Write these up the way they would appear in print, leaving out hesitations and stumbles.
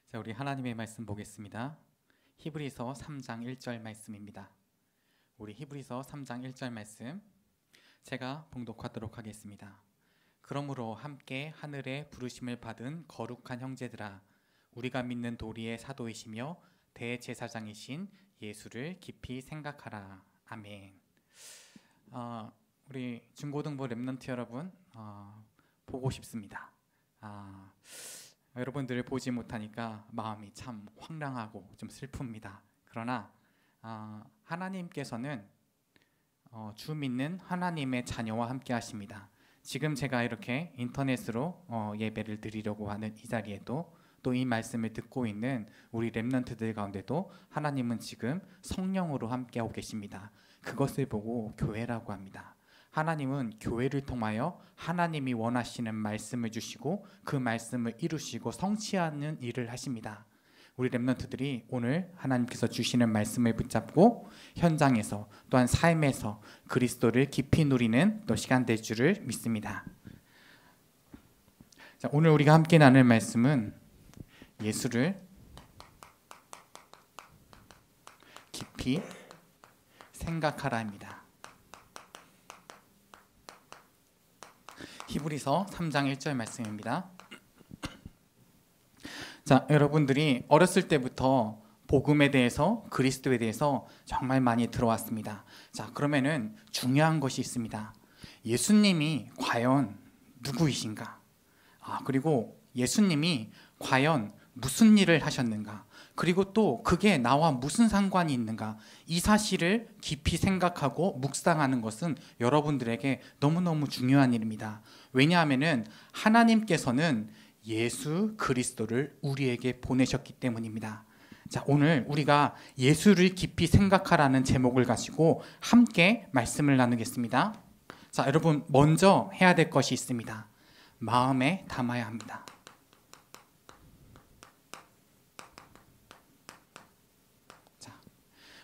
자, 우리 하나님의 말씀 보겠습니다. 히브리서 3장 1절 말씀입니다. 우리 히브리서 3장 1절 말씀 제가 봉독하도록 하겠습니다. 그러므로 함께 하늘에 부르심을 받은 거룩한 형제들아, 우리가 믿는 도리의 사도이시며 대제사장이신 예수를 깊이 생각하라. 아멘. 우리 중고등부 랩런트 여러분 보고 싶습니다. 여러분들을 보지 못하니까 마음이 참 황당하고 좀 슬픕니다. 그러나 하나님께서는 주 믿는 하나님의 자녀와 함께 하십니다. 지금 제가 이렇게 인터넷으로 예배를 드리려고 하는 이 자리에도 또 이 말씀을 듣고 있는 우리 랩런트들 가운데도 하나님은 지금 성령으로 함께하고 계십니다. 그것을 보고 교회라고 합니다. 하나님은 교회를 통하여 하나님이 원하시는 말씀을 주시고 그 말씀을 이루시고 성취하는 일을 하십니다. 우리 랩런트들이 오늘 하나님께서 주시는 말씀을 붙잡고 현장에서 또한 삶에서 그리스도를 깊이 누리는 또 시간 될 줄을 믿습니다. 자, 오늘 우리가 함께 나눌 말씀은 예수를 깊이 생각하라입니다. 히브리서 3장 1절 말씀입니다. 자, 여러분들이 어렸을 때부터 복음에 대해서, 그리스도에 대해서 정말 많이 들어왔습니다. 자, 그러면은 중요한 것이 있습니다. 예수님이 과연 누구이신가? 그리고 예수님이 과연 무슨 일을 하셨는가? 그리고 또 그게 나와 무슨 상관이 있는가? 이 사실을 깊이 생각하고 묵상하는 것은 여러분들에게 너무너무 중요한 일입니다. 왜냐하면 하나님께서는 예수 그리스도를 우리에게 보내셨기 때문입니다. 자, 오늘 우리가 예수를 깊이 생각하라는 제목을 가지고 함께 말씀을 나누겠습니다. 자, 여러분 먼저 해야 될 것이 있습니다. 마음에 담아야 합니다.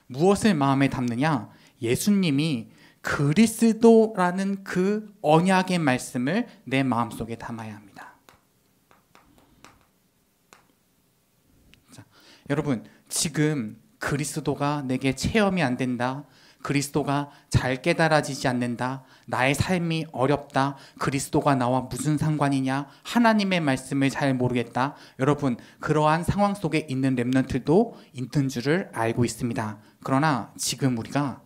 무엇을 마음에 담느냐? 예수님이 그리스도라는 그 언약의 말씀을 내 마음속에 담아야 합니다. 자, 여러분 지금 그리스도가 내게 체험이 안 된다, 그리스도가 잘 깨달아지지 않는다, 나의 삶이 어렵다, 그리스도가 나와 무슨 상관이냐, 하나님의 말씀을 잘 모르겠다, 여러분 그러한 상황 속에 있는 랩런트도 있는 줄을 알고 있습니다. 그러나 지금 우리가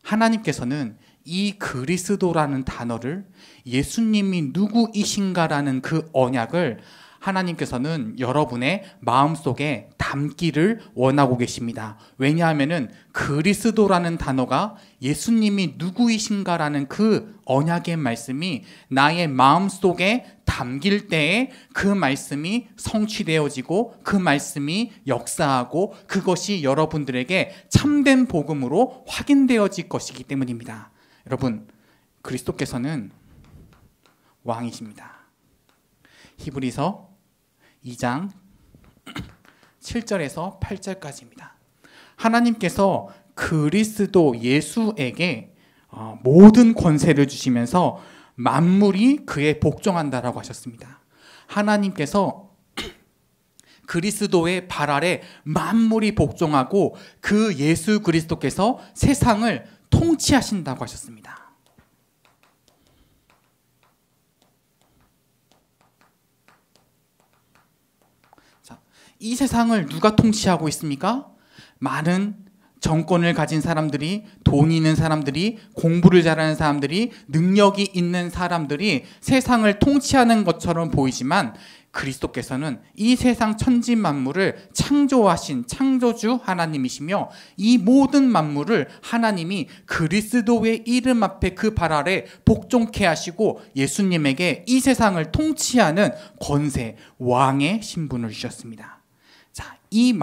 하나님께서는 이 그리스도라는 단어를, 예수님이 누구이신가라는 그 언약을 하나님께서는 여러분의 마음속에 담기를 원하고 계십니다. 왜냐하면 그리스도라는 단어가 예수님이 누구이신가라는 그 언약의 말씀이 나의 마음속에 담길 때에 그 말씀이 성취되어지고 그 말씀이 역사하고 그것이 여러분들에게 참된 복음으로 확인되어질 것이기 때문입니다. 여러분, 그리스도께서는 왕이십니다. 히브리서 2장 7절에서 8절까지입니다. 하나님께서 그리스도 예수에게 모든 권세를 주시면서 만물이 그에 복종한다라고 하셨습니다. 하나님께서 그리스도의 발 아래 만물이 복종하고 그 예수 그리스도께서 세상을 통치하신다고 하셨습니다. 이 세상을 누가 통치하고 있습니까? 많은 정권을 가진 사람들이, 돈 있는 사람들이, 공부를 잘하는 사람들이, 능력이 있는 사람들이 세상을 통치하는 것처럼 보이지만 그리스도께서는 이 세상 천지 만물을 창조하신 창조주 하나님이시며 이 모든 만물을 하나님이 그리스도의 이름 앞에 그 발 아래 복종케 하시고 예수님에게 이 세상을 통치하는 권세, 왕의 신분을 주셨습니다. 자, 이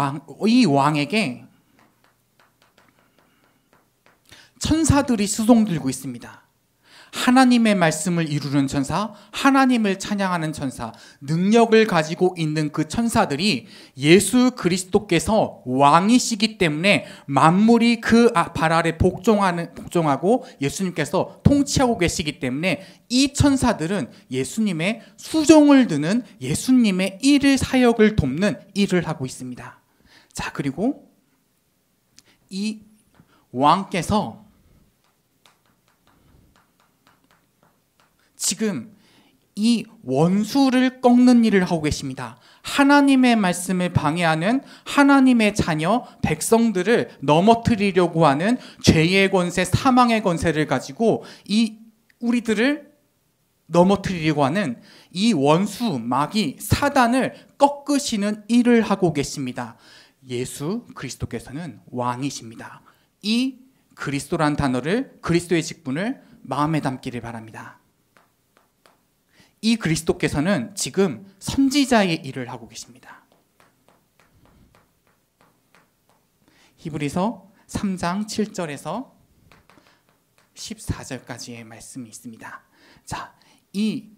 왕에게 천사들이 수종 들고 있습니다. 하나님의 말씀을 이루는 천사, 하나님을 찬양하는 천사, 능력을 가지고 있는 그 천사들이 예수 그리스도께서 왕이시기 때문에 만물이 그 발 아래 복종하고 예수님께서 통치하고 계시기 때문에 이 천사들은 예수님의 수종을 드는, 예수님의 일을, 사역을 돕는 일을 하고 있습니다. 자, 그리고 이 왕께서 지금 이 원수를 꺾는 일을 하고 계십니다. 하나님의 말씀을 방해하는 하나님의 자녀 백성들을 넘어뜨리려고 하는 죄의 권세, 사망의 권세를 가지고 우리들을 넘어뜨리려고 하는 이 원수, 마귀, 사단을 꺾으시는 일을 하고 계십니다. 예수 그리스도께서는 왕이십니다. 이 그리스도란 단어를, 그리스도의 직분을 마음에 담기를 바랍니다. 이 그리스도께서는 지금 선지자의 일을 하고 계십니다. 히브리서 3장 7절에서 14절까지의 말씀이 있습니다. 자, 이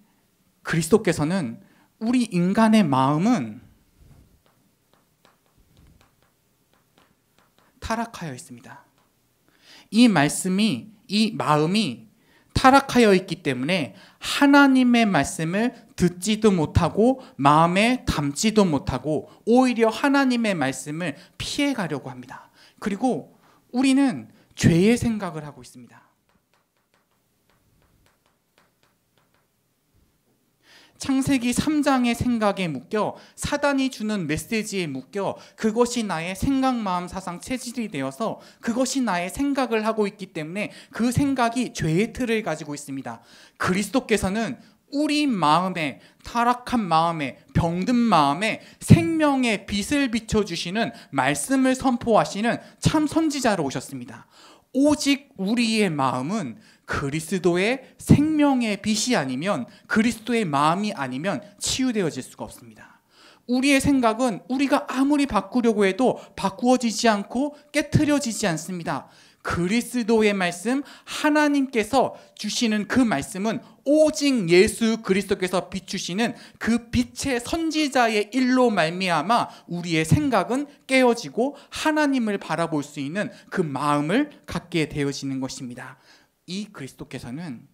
그리스도께서는 우리 인간의 마음은 타락하여 있습니다. 이 마음이 타락하여 있기 때문에 하나님의 말씀을 듣지도 못하고 마음에 담지도 못하고 오히려 하나님의 말씀을 피해 가려고 합니다. 그리고 우리는 죄의 생각을 하고 있습니다. 창세기 3장의 생각에 묶여, 사단이 주는 메시지에 묶여 그것이 나의 생각, 마음, 사상, 체질이 되어서 그것이 나의 생각을 하고 있기 때문에 그 생각이 죄의 틀을 가지고 있습니다. 그리스도께서는 우리 마음에, 타락한 마음에, 병든 마음에 생명의 빛을 비춰주시는, 말씀을 선포하시는 참 선지자로 오셨습니다. 오직 우리의 마음은 그리스도의 생명의 빛이 아니면, 그리스도의 마음이 아니면 치유되어질 수가 없습니다. 우리의 생각은 우리가 아무리 바꾸려고 해도 바꾸어지지 않고 깨트려지지 않습니다. 그리스도의 말씀, 하나님께서 주시는 그 말씀은 오직 예수 그리스도께서 비추시는 그 빛의 선지자의 일로 말미암아 우리의 생각은 깨어지고 하나님을 바라볼 수 있는 그 마음을 갖게 되어지는 것입니다. 이 그리스도께서는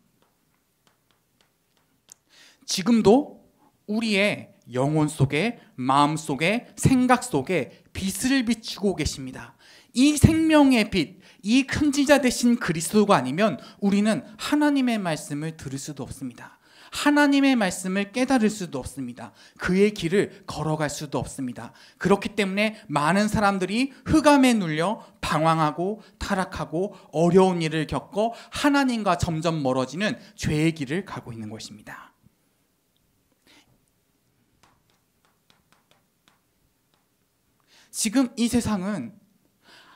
지금도 우리의 영혼 속에, 마음 속에, 생각 속에 빛을 비추고 계십니다. 이 생명의 빛, 이 선지자 되신 그리스도가 아니면 우리는 하나님의 말씀을 들을 수도 없습니다. 하나님의 말씀을 깨달을 수도 없습니다. 그의 길을 걸어갈 수도 없습니다. 그렇기 때문에 많은 사람들이 흑암에 눌려 방황하고 타락하고 어려운 일을 겪어 하나님과 점점 멀어지는 죄의 길을 가고 있는 것입니다. 지금 이 세상은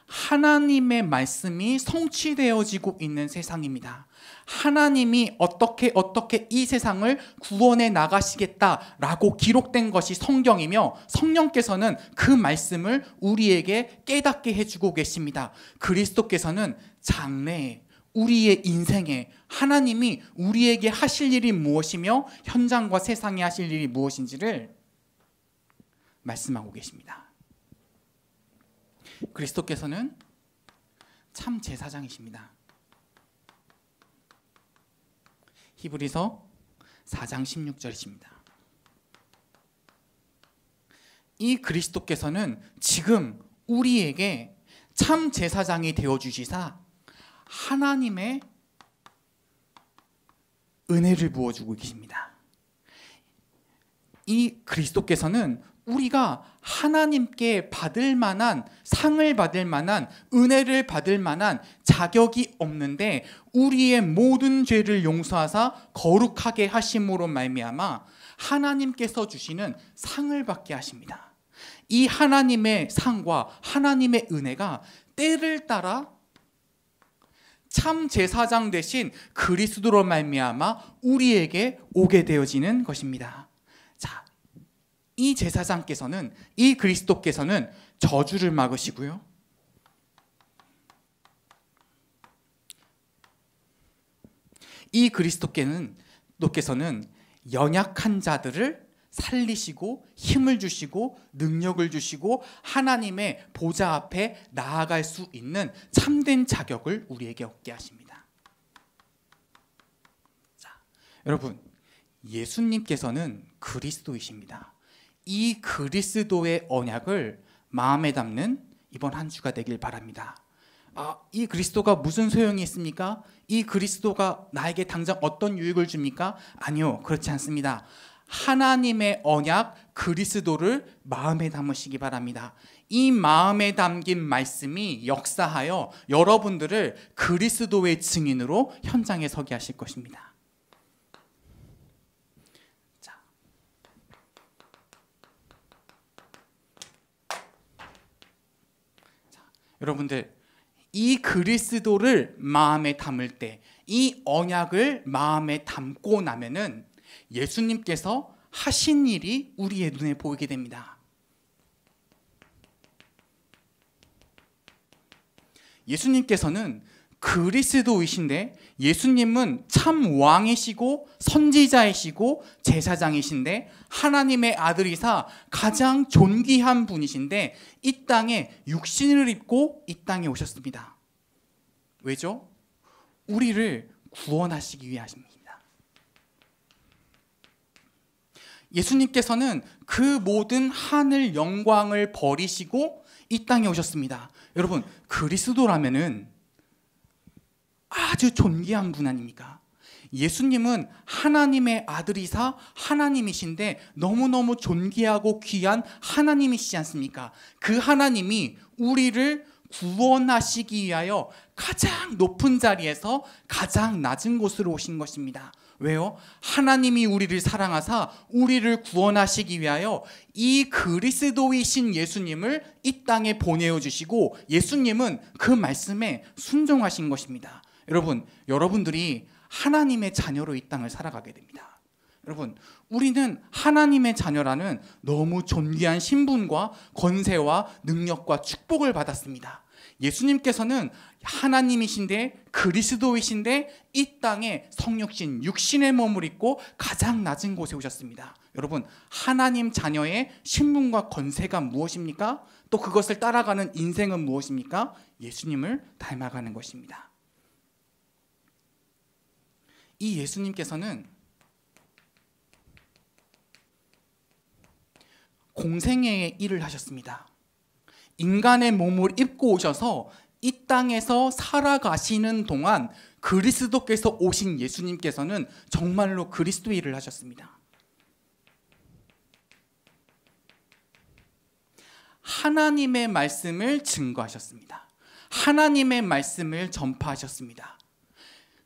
하나님의 말씀이 성취되어지고 있는 세상입니다. 하나님이 어떻게 이 세상을 구원해 나가시겠다라고 기록된 것이 성경이며, 성령께서는 그 말씀을 우리에게 깨닫게 해주고 계십니다. 그리스도께서는 장래에, 우리의 인생에 하나님이 우리에게 하실 일이 무엇이며 현장과 세상에 하실 일이 무엇인지를 말씀하고 계십니다. 그리스도께서는 참 제사장이십니다. 히브리서 4장 16절이십니다. 이 그리스도께서는 지금 우리에게 참 제사장이 되어주시사 하나님의 은혜를 부어주고 계십니다. 이 그리스도께서는 우리가 하나님께 받을 만한, 상을 받을 만한, 은혜를 받을 만한 자격이 없는데 우리의 모든 죄를 용서하사 거룩하게 하심으로 말미암아 하나님께서 주시는 상을 받게 하십니다. 이 하나님의 상과 하나님의 은혜가 때를 따라 참 제사장 되신 그리스도로 말미암아 우리에게 오게 되어지는 것입니다. 자, 이 제사장께서는, 이 그리스도께서는 저주를 막으시고요, 이 그리스도께서는 연약한 자들을 살리시고 힘을 주시고 능력을 주시고 하나님의 보좌 앞에 나아갈 수 있는 참된 자격을 우리에게 얻게 하십니다. 자, 여러분, 예수님께서는 그리스도이십니다. 이 그리스도의 언약을 마음에 담는 이번 한 주가 되길 바랍니다. 이 그리스도가 무슨 소용이 있습니까? 이 그리스도가 나에게 당장 어떤 유익을 줍니까? 아니요, 그렇지 않습니다. 하나님의 언약 그리스도를 마음에 담으시기 바랍니다. 이 마음에 담긴 말씀이 역사하여 여러분들을 그리스도의 증인으로 현장에 서게 하실 것입니다. 자, 여러분들, 이 그리스도를 마음에 담을 때, 이 언약을 마음에 담고 나면은 예수님께서 하신 일이 우리의 눈에 보이게 됩니다. 예수님께서는 그리스도이신데, 예수님은 참 왕이시고 선지자이시고 제사장이신데, 하나님의 아들이사 가장 존귀한 분이신데 이 땅에 육신을 입고 이 땅에 오셨습니다. 왜죠? 우리를 구원하시기 위하십니다. 예수님께서는 그 모든 하늘 영광을 버리시고 이 땅에 오셨습니다. 여러분, 그리스도라면은 아주 존귀한 분 아닙니까? 예수님은 하나님의 아들이사 하나님이신데 너무너무 존귀하고 귀한 하나님이시지 않습니까? 그 하나님이 우리를 구원하시기 위하여 가장 높은 자리에서 가장 낮은 곳으로 오신 것입니다. 왜요? 하나님이 우리를 사랑하사 우리를 구원하시기 위하여 이 그리스도이신 예수님을 이 땅에 보내어 주시고, 예수님은 그 말씀에 순종하신 것입니다. 여러분, 여러분들이 하나님의 자녀로 이 땅을 살아가게 됩니다. 여러분, 우리는 하나님의 자녀라는 너무 존귀한 신분과 권세와 능력과 축복을 받았습니다. 예수님께서는 하나님이신데 그리스도이신데 이 땅에 성육신, 육신의 몸을 입고 가장 낮은 곳에 오셨습니다. 여러분, 하나님 자녀의 신분과 권세가 무엇입니까? 또 그것을 따라가는 인생은 무엇입니까? 예수님을 닮아가는 것입니다. 이 예수님께서는 공생애의 일을 하셨습니다. 인간의 몸을 입고 오셔서 이 땅에서 살아가시는 동안 그리스도께서 오신 예수님께서는 정말로 그리스도의 일을 하셨습니다. 하나님의 말씀을 증거하셨습니다. 하나님의 말씀을 전파하셨습니다.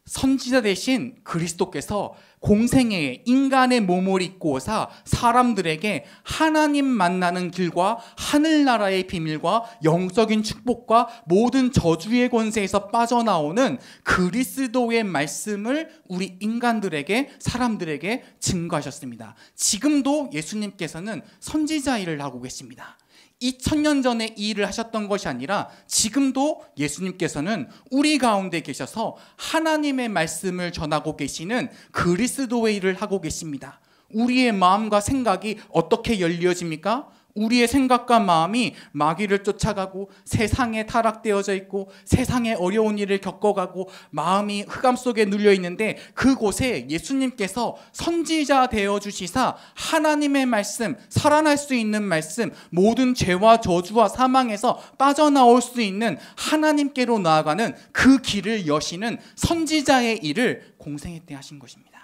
선지자 대신 그리스도께서 공생애에 인간의 몸을 입고 오사 사람들에게 하나님 만나는 길과 하늘나라의 비밀과 영적인 축복과 모든 저주의 권세에서 빠져나오는 그리스도의 말씀을 우리 인간들에게, 사람들에게 증거하셨습니다. 지금도 예수님께서는 선지자 일을 하고 계십니다. 2000년 전에 이 일을 하셨던 것이 아니라 지금도 예수님께서는 우리 가운데 계셔서 하나님의 말씀을 전하고 계시는 그리스도의 일을 하고 계십니다. 우리의 마음과 생각이 어떻게 열려집니까? 우리의 생각과 마음이 마귀를 쫓아가고 세상에 타락되어져 있고 세상에 어려운 일을 겪어가고 마음이 흑암 속에 눌려 있는데, 그곳에 예수님께서 선지자 되어주시사 하나님의 말씀, 살아날 수 있는 말씀, 모든 죄와 저주와 사망에서 빠져나올 수 있는 하나님께로 나아가는 그 길을 여시는 선지자의 일을 공생애 때 하신 것입니다.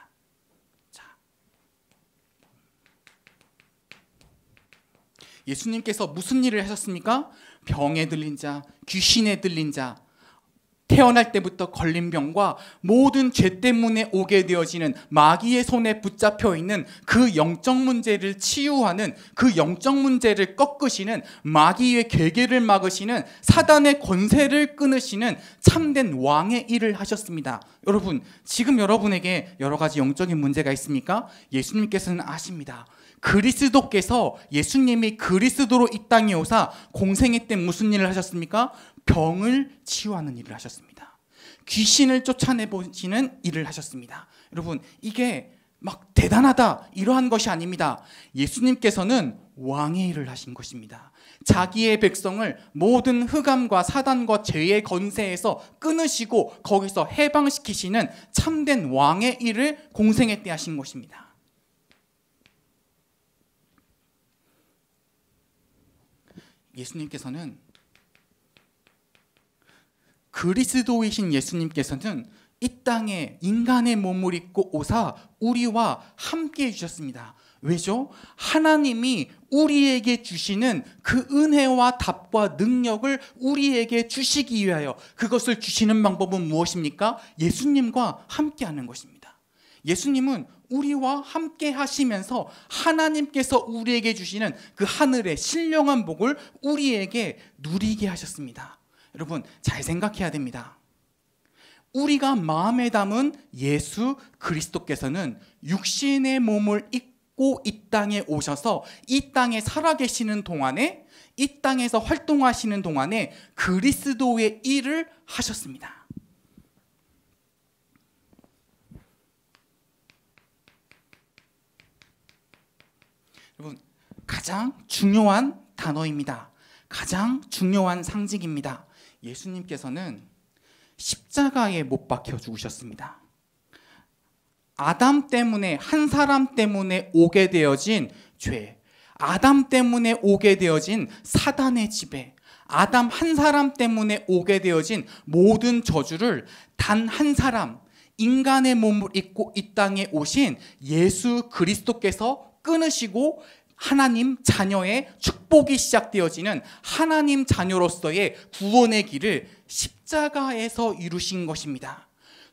예수님께서 무슨 일을 하셨습니까? 병에 들린 자, 귀신에 들린 자, 태어날 때부터 걸린 병과 모든 죄 때문에 오게 되어지는 마귀의 손에 붙잡혀 있는 그 영적 문제를 치유하는, 그 영적 문제를 꺾으시는, 마귀의 계계를 막으시는, 사단의 권세를 끊으시는 참된 왕의 일을 하셨습니다. 여러분, 지금 여러분에게 여러 가지 영적인 문제가 있습니까? 예수님께서는 아십니다. 그리스도께서, 예수님이 그리스도로 이 땅에 오사 공생애 때 무슨 일을 하셨습니까? 병을 치유하는 일을 하셨습니다. 귀신을 쫓아내보시는 일을 하셨습니다. 여러분, 이게 막 대단하다 이러한 것이 아닙니다. 예수님께서는 왕의 일을 하신 것입니다. 자기의 백성을 모든 흑암과 사단과 죄의 권세에서 끊으시고 거기서 해방시키시는 참된 왕의 일을 공생애 때 하신 것입니다. 예수님께서는, 그리스도이신 예수님께서는 이 땅에 인간의 몸을 입고 오사 우리와 함께 해주셨습니다. 왜죠? 하나님이 우리에게 주시는 그 은혜와 답과 능력을 우리에게 주시기 위하여, 그것을 주시는 방법은 무엇입니까? 예수님과 함께하는 것입니다. 예수님은 우리와 함께 하시면서 하나님께서 우리에게 주시는 그 하늘의 신령한 복을 우리에게 누리게 하셨습니다. 여러분, 잘 생각해야 됩니다. 우리가 마음에 담은 예수 그리스도께서는 육신의 몸을 입고 이 땅에 오셔서 이 땅에 살아계시는 동안에, 이 땅에서 활동하시는 동안에 그리스도의 일을 하셨습니다. 여러분, 가장 중요한 단어입니다. 가장 중요한 상징입니다. 예수님께서는 십자가에 못 박혀 죽으셨습니다. 아담 때문에, 한 사람 때문에 오게 되어진 죄, 아담 때문에 오게 되어진 사단의 지배, 아담 한 사람 때문에 오게 되어진 모든 저주를 단 한 사람, 인간의 몸을 입고 이 땅에 오신 예수 그리스도께서 끊으시고 하나님 자녀의 축복이 시작되어지는 하나님 자녀로서의 구원의 길을 십자가에서 이루신 것입니다.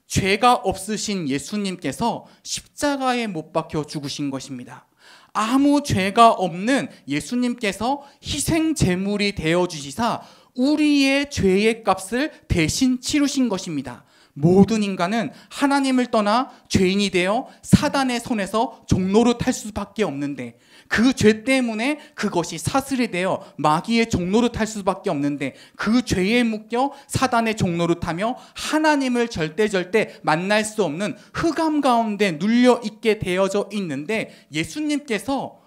죄가 없으신 예수님께서 십자가에 못 박혀 죽으신 것입니다. 아무 죄가 없는 예수님께서 희생 제물이 되어 주시사 우리의 죄의 값을 대신 치르신 것입니다. 모든 인간은 하나님을 떠나 죄인이 되어 사단의 손에서 종로로 탈 수밖에 없는데, 그 죄 때문에 그것이 사슬이 되어 마귀의 종로로 탈 수밖에 없는데, 그 죄에 묶여 사단의 종로로 타며 하나님을 절대 만날 수 없는 흑암 가운데 눌려 있게 되어져 있는데, 예수님께서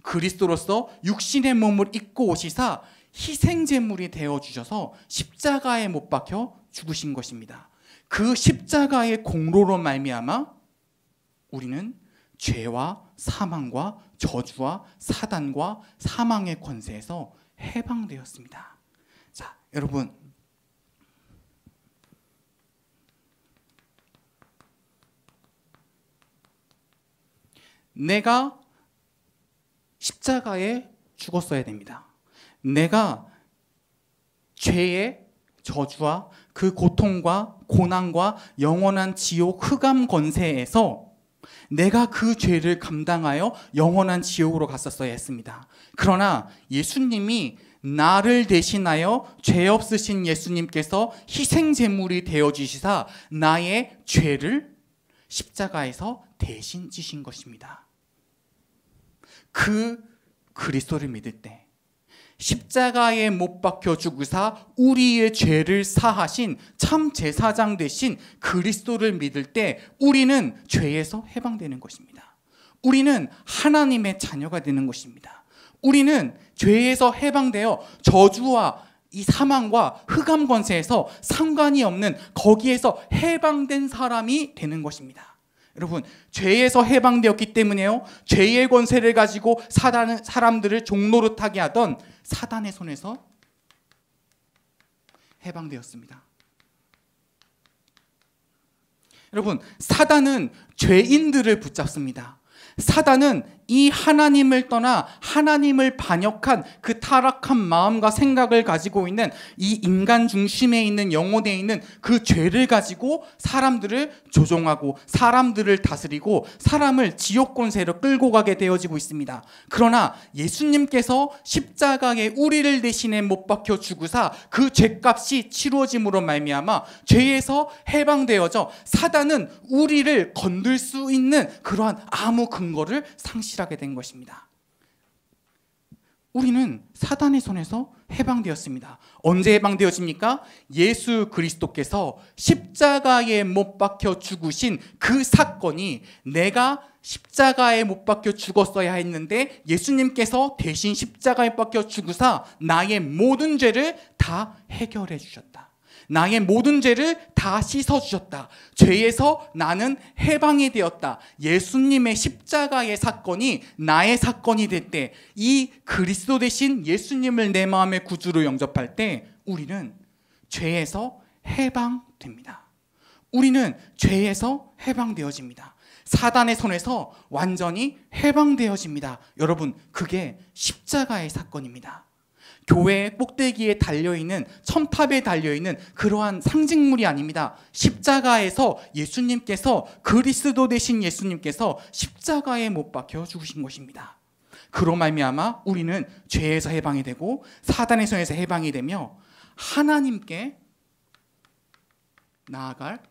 그리스도로서 육신의 몸을 입고 오시사 희생제물이 되어주셔서 십자가에 못 박혀 죽으신 것입니다. 그 십자가의 공로로 말미암아 우리는 죄와 사망과 저주와 사단과 사망의 권세에서 해방되었습니다. 자, 여러분, 내가 십자가에 죽었어야 됩니다. 내가 죄의 저주와 그 고통과 고난과 영원한 지옥 흑암 권세에서 내가 그 죄를 감당하여 영원한 지옥으로 갔었어야 했습니다. 그러나 예수님이 나를 대신하여 죄 없으신 예수님께서 희생제물이 되어주시사 나의 죄를 십자가에서 대신 지신 것입니다. 그 그리스도를 믿을 때, 십자가에 못 박혀 죽으사 우리의 죄를 사하신 참 제사장 되신 그리스도를 믿을 때 우리는 죄에서 해방되는 것입니다. 우리는 하나님의 자녀가 되는 것입니다. 우리는 죄에서 해방되어 저주와 이 사망과 흑암 권세에서 상관이 없는 거기에서 해방된 사람이 되는 것입니다. 여러분, 죄에서 해방되었기 때문에요, 죄의 권세를 가지고 사람들을 종로로 타게 하던 사단의 손에서 해방되었습니다. 여러분, 사단은 죄인들을 붙잡습니다. 사단은 이 하나님을 떠나 하나님을 반역한 그 타락한 마음과 생각을 가지고 있는 이 인간 중심에 있는 영혼에 있는 그 죄를 가지고 사람들을 조종하고 사람들을 다스리고 사람을 지옥 권세로 끌고 가게 되어지고 있습니다. 그러나 예수님께서 십자가에 우리를 대신에 못 박혀 죽으사 그 죄값이 치루어짐으로 말미암아 죄에서 해방되어져 사단은 우리를 건들 수 있는 그러한 아무 근거를 상실하게 된 것입니다. 우리는 사단의 손에서 해방되었습니다. 언제 해방되어집니까? 예수 그리스도께서 십자가에 못 박혀 죽으신 그 사건이, 내가 십자가에 못 박혀 죽었어야 했는데 예수님께서 대신 십자가에 박혀 죽으사 나의 모든 죄를 다 해결해 주셨다. 나의 모든 죄를 다 씻어주셨다. 죄에서 나는 해방이 되었다. 예수님의 십자가의 사건이 나의 사건이 될 때, 이 그리스도 대신 예수님을 내 마음의 구주로 영접할 때 우리는 죄에서 해방됩니다. 우리는 죄에서 해방되어집니다. 사단의 손에서 완전히 해방되어집니다. 여러분, 그게 십자가의 사건입니다. 교회의 꼭대기에 달려있는, 첨탑에 달려있는 그러한 상징물이 아닙니다. 십자가에서 예수님께서, 그리스도 되신 예수님께서 십자가에 못 박혀 죽으신 것입니다. 그로 말미암아 우리는 죄에서 해방이 되고 사단의 손에서 해방이 되며 하나님께 나아갈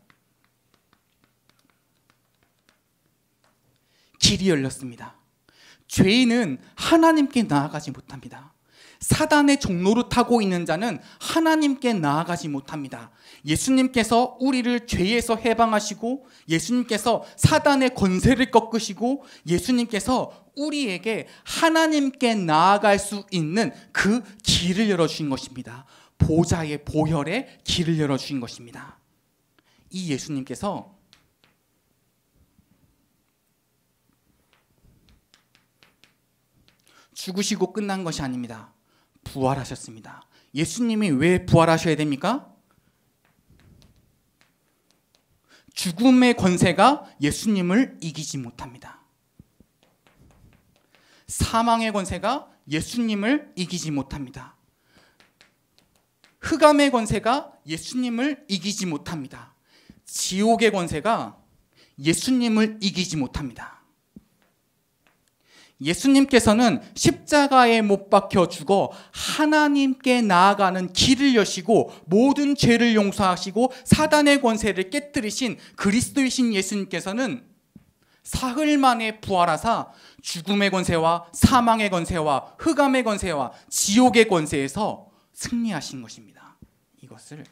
길이 열렸습니다. 죄인은 하나님께 나아가지 못합니다. 사단의 종로를 타고 있는 자는 하나님께 나아가지 못합니다. 예수님께서 우리를 죄에서 해방하시고, 예수님께서 사단의 권세를 꺾으시고, 예수님께서 우리에게 하나님께 나아갈 수 있는 그 길을 열어주신 것입니다. 보좌의 보혈의 길을 열어주신 것입니다. 이 예수님께서 죽으시고 끝난 것이 아닙니다. 부활하셨습니다. 예수님이 왜 부활하셔야 됩니까? 죽음의 권세가 예수님을 이기지 못합니다. 사망의 권세가 예수님을 이기지 못합니다. 흑암의 권세가 예수님을 이기지 못합니다. 지옥의 권세가 예수님을 이기지 못합니다. 예수님께서는 십자가에 못 박혀 죽어 하나님께 나아가는 길을 여시고 모든 죄를 용서하시고 사단의 권세를 깨뜨리신 그리스도이신 예수님께서는 사흘 만에 부활하사 죽음의 권세와 사망의 권세와 흑암의 권세와 지옥의 권세에서 승리하신 것입니다. 이것을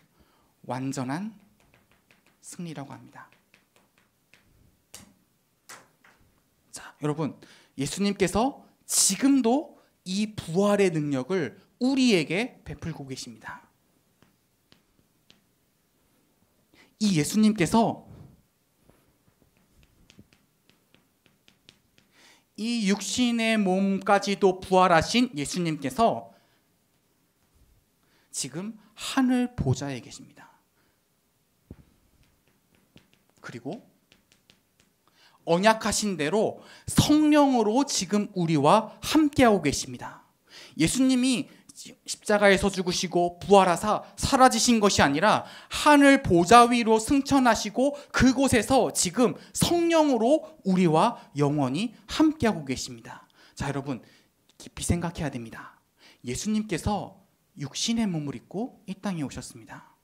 완전한 승리라고 합니다. 자, 여러분, 예수님께서 지금도 이 부활의 능력을 우리에게 베풀고 계십니다. 이 예수님께서 이 육신의 몸까지도 부활하신 예수님께서 지금 하늘 보좌에 계십니다. 그리고 언약하신 대로 성령으로 지금 우리와 함께하고 계십니다. 예수님이 십자가에서 죽으시고 부활하사 사라지신 것이 아니라 하늘 보좌 위로 승천하시고 그곳에서 지금 성령으로 우리와 영원히 함께하고 계십니다. 자, 여러분, 깊이 생각해야 됩니다. 예수님께서 육신의 몸을 입고 이 땅에 오셨습니다.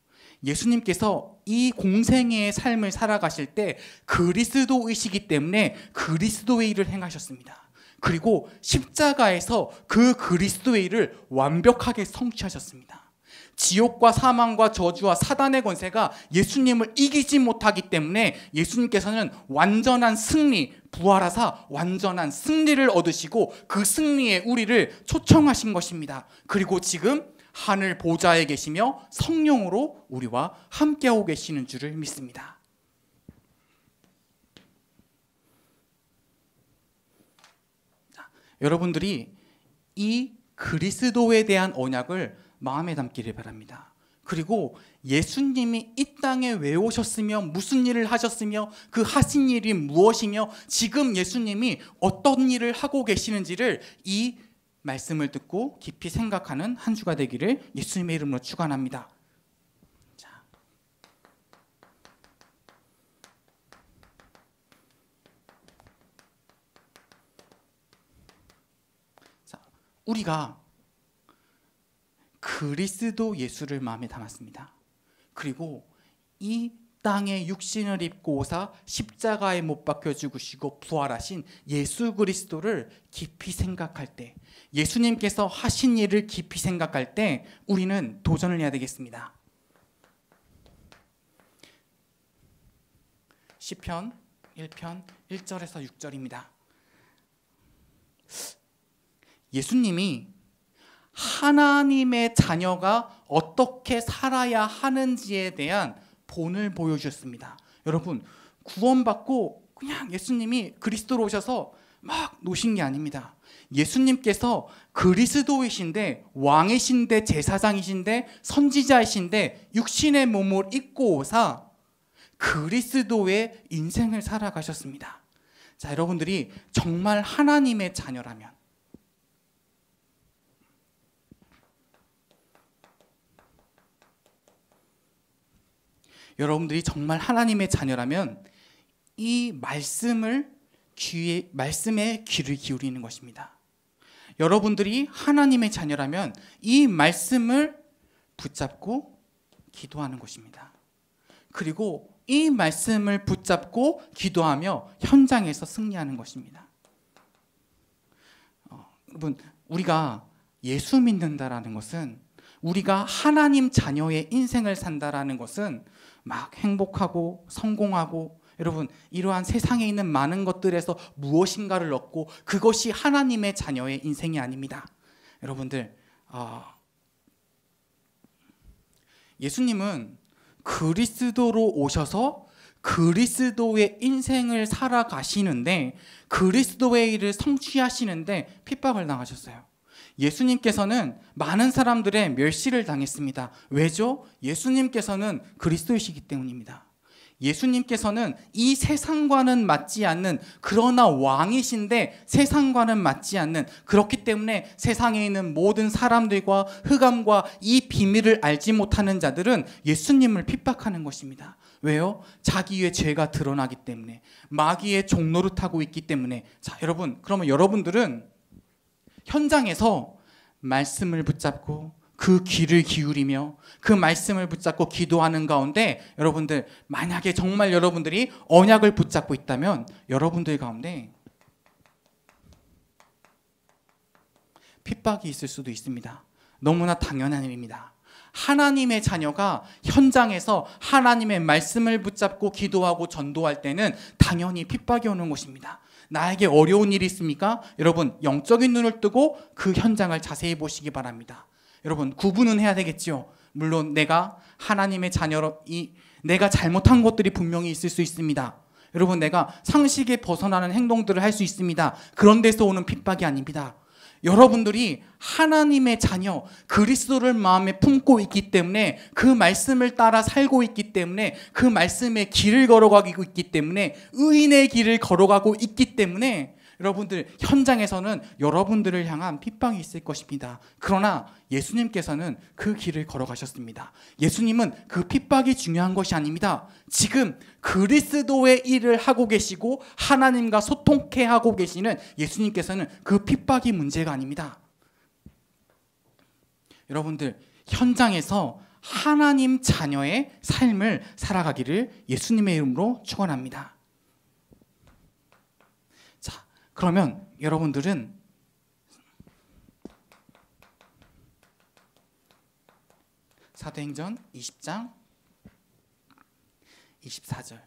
예수님께서 이 공생애의 삶을 살아가실 때 그리스도이시기 때문에 그리스도의 일을 행하셨습니다. 그리고 십자가에서 그 그리스도의 일을 완벽하게 성취하셨습니다. 지옥과 사망과 저주와 사단의 권세가 예수님을 이기지 못하기 때문에 예수님께서는 완전한 승리, 부활하사 완전한 승리를 얻으시고 그 승리에 우리를 초청하신 것입니다. 그리고 지금 하늘 보좌에 계시며 성령으로 우리와 함께하고 계시는 줄을 믿습니다. 자, 여러분들이 이 그리스도에 대한 언약을 마음에 담기를 바랍니다. 그리고 예수님이 이 땅에 왜 오셨으며 무슨 일을 하셨으며 그 하신 일이 무엇이며 지금 예수님이 어떤 일을 하고 계시는지를 이 말씀을 듣고 깊이 생각하는 한 주가 되기를 예수님의 이름으로 축원합니다. 자, 우리가 그리스도 예수를 마음에 담았습니다. 그리고 이 땅에 육신을 입고 오사 십자가에 못 박혀 죽으시고 부활하신 예수 그리스도를 깊이 생각할 때, 예수님께서 하신 일을 깊이 생각할 때 우리는 도전을 해야 되겠습니다. 시편 1편 1절에서 6절입니다. 예수님이 하나님의 자녀가 어떻게 살아야 하는지에 대한 본을 보여주셨습니다. 여러분, 구원받고 그냥 예수님이 그리스도로 오셔서 막 노신 게 아닙니다. 예수님께서 그리스도이신데, 왕이신데, 제사장이신데, 선지자이신데 육신의 몸을 입고 오사 그리스도의 인생을 살아가셨습니다. 자, 여러분들이 정말 하나님의 자녀라면, 여러분들이 정말 하나님의 자녀라면 이 말씀에 귀를 기울이는 것입니다. 여러분들이 하나님의 자녀라면 이 말씀을 붙잡고 기도하는 것입니다. 그리고 이 말씀을 붙잡고 기도하며 현장에서 승리하는 것입니다. 여러분, 우리가 예수 믿는다라는 것은, 우리가 하나님 자녀의 인생을 산다라는 것은 막 행복하고 성공하고, 여러분, 이러한 세상에 있는 많은 것들에서 무엇인가를 얻고 그것이 하나님의 자녀의 인생이 아닙니다. 여러분들, 예수님은 그리스도로 오셔서 그리스도의 인생을 살아가시는데, 그리스도의 일을 성취하시는데 핍박을 당하셨어요. 예수님께서는 많은 사람들의 멸시를 당했습니다. 왜죠? 예수님께서는 그리스도이시기 때문입니다. 예수님께서는 이 세상과는 맞지 않는, 그러나 왕이신데 세상과는 맞지 않는, 그렇기 때문에 세상에 있는 모든 사람들과 흑암과 이 비밀을 알지 못하는 자들은 예수님을 핍박하는 것입니다. 왜요? 자기의 죄가 드러나기 때문에, 마귀의 종노릇하고 있기 때문에. 자, 여러분, 그러면 여러분들은 현장에서 말씀을 붙잡고 그 귀를 기울이며 그 말씀을 붙잡고 기도하는 가운데, 여러분들, 만약에 정말 여러분들이 언약을 붙잡고 있다면 여러분들 가운데 핍박이 있을 수도 있습니다. 너무나 당연한 일입니다. 하나님의 자녀가 현장에서 하나님의 말씀을 붙잡고 기도하고 전도할 때는 당연히 핍박이 오는 것입니다. 나에게 어려운 일이 있습니까? 여러분, 영적인 눈을 뜨고 그 현장을 자세히 보시기 바랍니다. 여러분, 구분은 해야 되겠죠. 물론 내가 하나님의 자녀로, 내가 잘못한 것들이 분명히 있을 수 있습니다. 여러분, 내가 상식에 벗어나는 행동들을 할 수 있습니다. 그런 데서 오는 핍박이 아닙니다. 여러분들이 하나님의 자녀, 그리스도를 마음에 품고 있기 때문에, 그 말씀을 따라 살고 있기 때문에, 그 말씀의 길을 걸어가고 있기 때문에, 의인의 길을 걸어가고 있기 때문에 여러분들 현장에서는 여러분들을 향한 핍박이 있을 것입니다. 그러나 예수님께서는 그 길을 걸어가셨습니다. 예수님은 그 핍박이 중요한 것이 아닙니다. 지금 그리스도의 일을 하고 계시고 하나님과 소통케 하고 계시는 예수님께서는 그 핍박이 문제가 아닙니다. 여러분들, 현장에서 하나님 자녀의 삶을 살아가기를 예수님의 이름으로 축원합니다. 그러면 여러분들은 사도행전 20장 24절,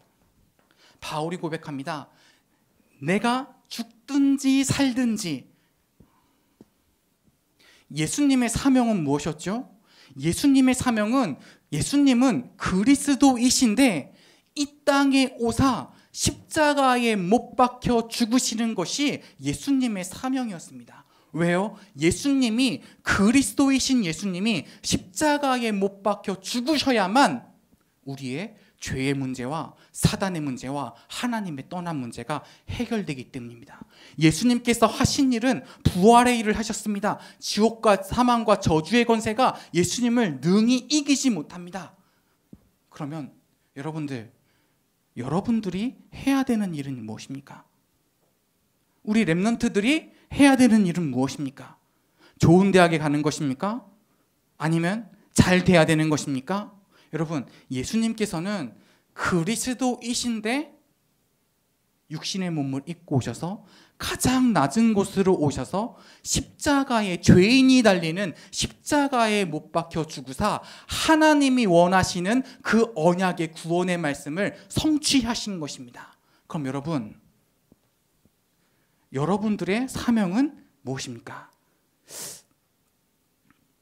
바울이 고백합니다. 내가 죽든지 살든지. 예수님의 사명은 무엇이었죠? 예수님의 사명은, 예수님은 그리스도이신데 이 땅에 오사 십자가에 못 박혀 죽으시는 것이 예수님의 사명이었습니다. 왜요? 예수님이, 그리스도이신 예수님이 십자가에 못 박혀 죽으셔야만 우리의 죄의 문제와 사단의 문제와 하나님의 떠난 문제가 해결되기 때문입니다. 예수님께서 하신 일은 부활의 일을 하셨습니다. 지옥과 사망과 저주의 권세가 예수님을 능히 이기지 못합니다. 그러면 여러분들이 해야 되는 일은 무엇입니까? 우리 렘넌트들이 해야 되는 일은 무엇입니까? 좋은 대학에 가는 것입니까? 아니면 잘 돼야 되는 것입니까? 여러분, 예수님께서는 그리스도이신데 육신의 몸을 입고 오셔서 가장 낮은 곳으로 오셔서 십자가에 죄인이 달리는 십자가에 못 박혀 죽으사 하나님이 원하시는 그 언약의 구원의 말씀을 성취하신 것입니다. 그럼 여러분들의 사명은 무엇입니까?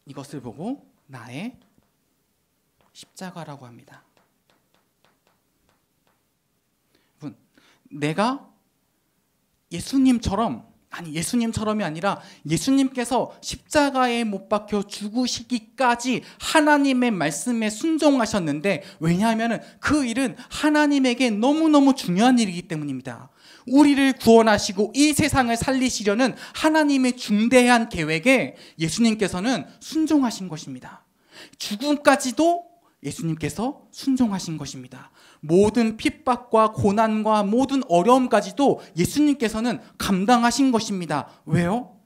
이것을 보고 나의 십자가라고 합니다. 내가 예수님처럼이 아니라 예수님께서 십자가에 못 박혀 죽으시기까지 하나님의 말씀에 순종하셨는데, 왜냐하면 그 일은 하나님에게 너무너무 중요한 일이기 때문입니다. 우리를 구원하시고 이 세상을 살리시려는 하나님의 중대한 계획에 예수님께서는 순종하신 것입니다. 죽음까지도 예수님께서 순종하신 것입니다. 모든 핍박과 고난과 모든 어려움까지도 예수님께서는 감당하신 것입니다. 왜요?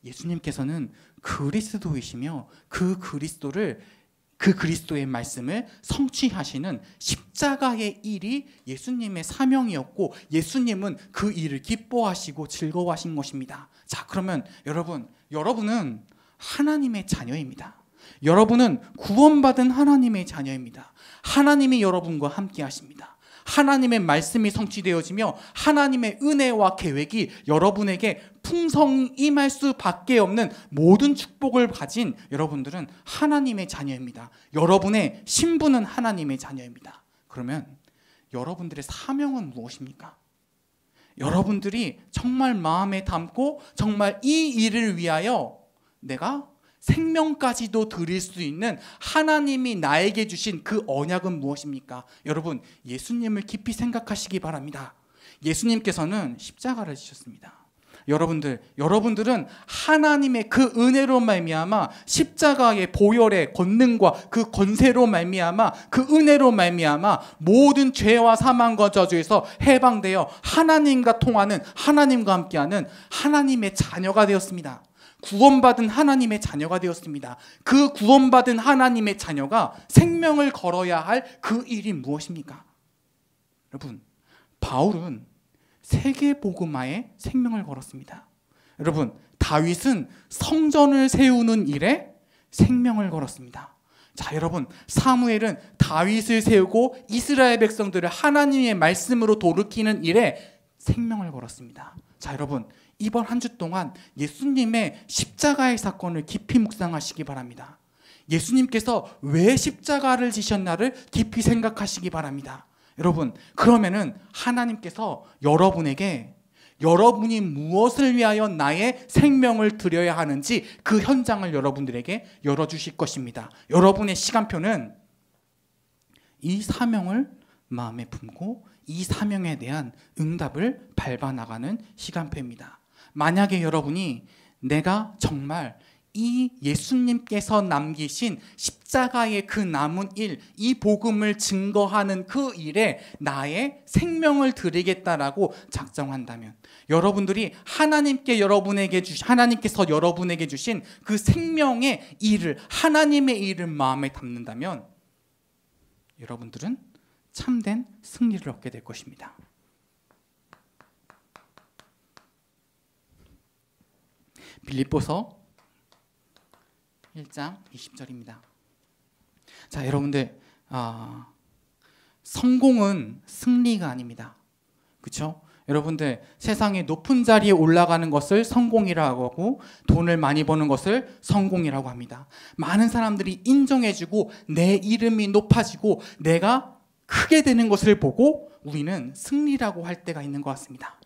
예수님께서는 그리스도이시며 그 그리스도의 말씀을 성취하시는 십자가의 일이 예수님의 사명이었고, 예수님은 그 일을 기뻐하시고 즐거워하신 것입니다. 자, 그러면 여러분은 하나님의 자녀입니다. 여러분은 구원받은 하나님의 자녀입니다. 하나님이 여러분과 함께 하십니다. 하나님의 말씀이 성취되어지며 하나님의 은혜와 계획이 여러분에게 풍성히 임할 수밖에 없는 모든 축복을 가진 여러분들은 하나님의 자녀입니다. 여러분의 신분은 하나님의 자녀입니다. 그러면 여러분들의 사명은 무엇입니까? 여러분들이 정말 마음에 담고 정말 이 일을 위하여 내가 생명까지도 드릴 수 있는 하나님이 나에게 주신 그 언약은 무엇입니까? 여러분, 예수님을 깊이 생각하시기 바랍니다. 예수님께서는 십자가를 지셨습니다. 여러분들은 하나님의 그 은혜로 말미암아 십자가의 보혈의 권능과 그 권세로 말미암아 그 은혜로 말미암아 모든 죄와 사망과 저주에서 해방되어 하나님과 통하는, 하나님과 함께하는 하나님의 자녀가 되었습니다. 구원받은 하나님의 자녀가 되었습니다. 그 구원받은 하나님의 자녀가 생명을 걸어야 할 그 일이 무엇입니까? 여러분, 바울은 세계복음화에 생명을 걸었습니다. 여러분, 다윗은 성전을 세우는 일에 생명을 걸었습니다. 자, 여러분, 사무엘은 다윗을 세우고 이스라엘 백성들을 하나님의 말씀으로 돌이키는 일에 생명을 걸었습니다. 자, 여러분, 이번 한 주 동안 예수님의 십자가의 사건을 깊이 묵상하시기 바랍니다. 예수님께서 왜 십자가를 지셨나를 깊이 생각하시기 바랍니다. 여러분, 그러면은 하나님께서 여러분에게 여러분이 무엇을 위하여 나의 생명을 드려야 하는지 그 현장을 여러분들에게 열어주실 것입니다. 여러분의 시간표는 이 사명을 마음에 품고 이 사명에 대한 응답을 밟아나가는 시간표입니다. 만약에 여러분이 내가 정말 이 예수님께서 남기신 십자가의 그 남은 일, 이 복음을 증거하는 그 일에 나의 생명을 드리겠다라고 작정한다면, 여러분들이 하나님께서 여러분에게 주신 그 생명의 일을, 하나님의 일을 마음에 담는다면 여러분들은 참된 승리를 얻게 될 것입니다. 빌립보서 1장 20절입니다. 자, 여러분들, 성공은 승리가 아닙니다. 그렇죠? 여러분들, 세상의 높은 자리에 올라가는 것을 성공이라고 하고 돈을 많이 버는 것을 성공이라고 합니다. 많은 사람들이 인정해주고 내 이름이 높아지고 내가 크게 되는 것을 보고 우리는 승리라고 할 때가 있는 것 같습니다.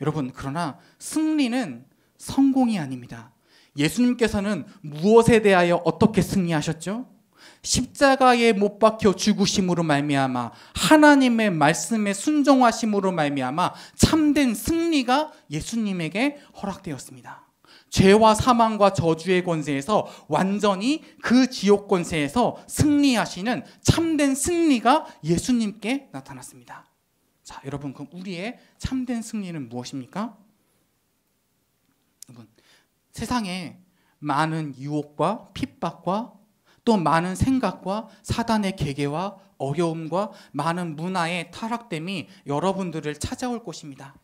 여러분, 그러나 승리는 성공이 아닙니다. 예수님께서는 무엇에 대하여 어떻게 승리하셨죠? 십자가에 못 박혀 죽으심으로 말미암아 하나님의 말씀에 순종하심으로 말미암아 참된 승리가 예수님에게 허락되었습니다. 죄와 사망과 저주의 권세에서 완전히 그 지옥 권세에서 승리하시는 참된 승리가 예수님께 나타났습니다. 자, 여러분, 그럼 우리의 참된 승리는 무엇입니까? 여러분, 세상에 많은 유혹과 핍박과 또 많은 생각과 사단의 계계와 어려움과 많은 문화의 타락됨이 여러분들을 찾아올 것입니다.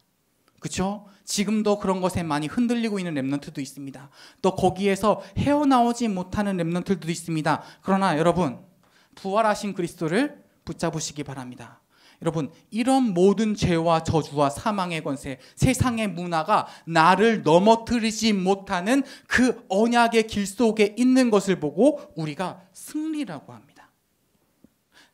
그렇죠? 지금도 그런 것에 많이 흔들리고 있는 렘넌트도 있습니다. 또 거기에서 헤어나오지 못하는 렘넌트들도 있습니다. 그러나 여러분, 부활하신 그리스도를 붙잡으시기 바랍니다. 여러분, 이런 모든 죄와 저주와 사망의 권세, 세상의 문화가 나를 넘어뜨리지 못하는 그 언약의 길 속에 있는 것을 보고 우리가 승리라고 합니다.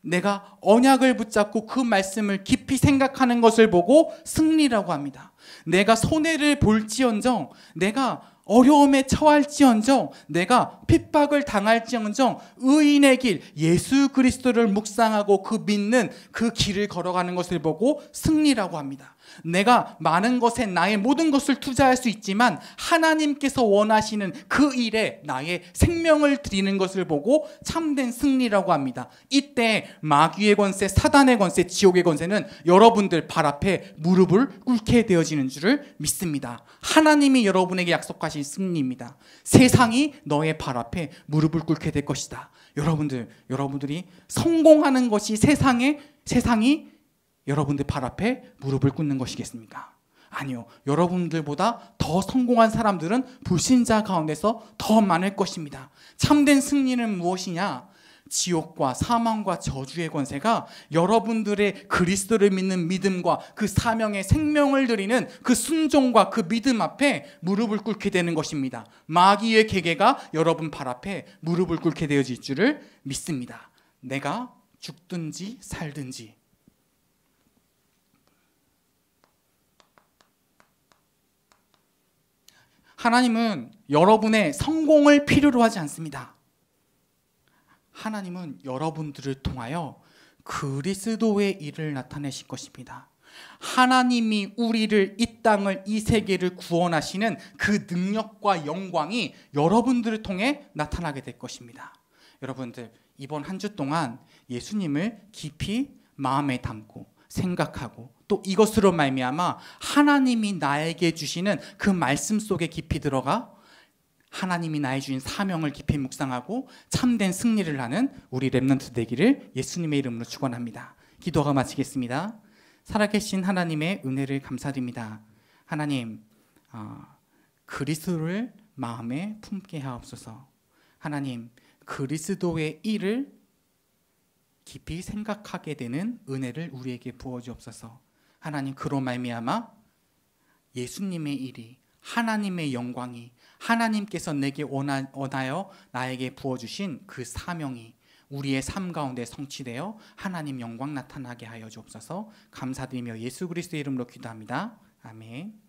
내가 언약을 붙잡고 그 말씀을 깊이 생각하는 것을 보고 승리라고 합니다. 내가 손해를 볼지언정, 내가 어려움에 처할지언정, 내가 핍박을 당할지언정 의인의 길, 예수 그리스도를 묵상하고 그 믿는 그 길을 걸어가는 것을 보고 승리라고 합니다. 내가 많은 것에 나의 모든 것을 투자할 수 있지만 하나님께서 원하시는 그 일에 나의 생명을 드리는 것을 보고 참된 승리라고 합니다. 이때 마귀의 권세, 사단의 권세, 지옥의 권세는 여러분들 발 앞에 무릎을 꿇게 되어지는 줄을 믿습니다. 하나님이 여러분에게 약속하신 승리입니다. 세상이 너의 발 앞에 무릎을 꿇게 될 것이다. 여러분들이 성공하는 것이 세상이 여러분들 발 앞에 무릎을 꿇는 것이겠습니까? 아니요. 여러분들보다 더 성공한 사람들은 불신자 가운데서 더 많을 것입니다. 참된 승리는 무엇이냐? 지옥과 사망과 저주의 권세가 여러분들의 그리스도를 믿는 믿음과 그 사명의 생명을 드리는 그 순종과 그 믿음 앞에 무릎을 꿇게 되는 것입니다. 마귀의 계계가 여러분 발 앞에 무릎을 꿇게 되어질 줄을 믿습니다. 내가 죽든지 살든지. 하나님은 여러분의 성공을 필요로 하지 않습니다. 하나님은 여러분들을 통하여 그리스도의 일을 나타내실 것입니다. 하나님이 우리를 이 땅을, 이 세계를 구원하시는 그 능력과 영광이 여러분들을 통해 나타나게 될 것입니다. 여러분들, 이번 한 주 동안 예수님을 깊이 마음에 담고 생각하고 또 이것으로 말미암아 하나님이 나에게 주시는 그 말씀 속에 깊이 들어가 하나님이 나에게 주신 사명을 깊이 묵상하고 참된 승리를 하는 우리 렘넌트 되기를 예수님의 이름으로 축원합니다. 기도가 마치겠습니다. 살아계신 하나님의 은혜를 감사드립니다. 하나님, 그리스도를 마음에 품게 하옵소서. 하나님, 그리스도의 일을 깊이 생각하게 되는 은혜를 우리에게 부어주옵소서. 하나님, 그로 말미암아 예수님의 일이, 하나님의 영광이, 하나님께서 내게 원하여 나에게 부어주신 그 사명이 우리의 삶 가운데 성취되어 하나님 영광 나타나게 하여 주옵소서. 감사드리며 예수 그리스도의 이름으로 기도합니다. 아멘.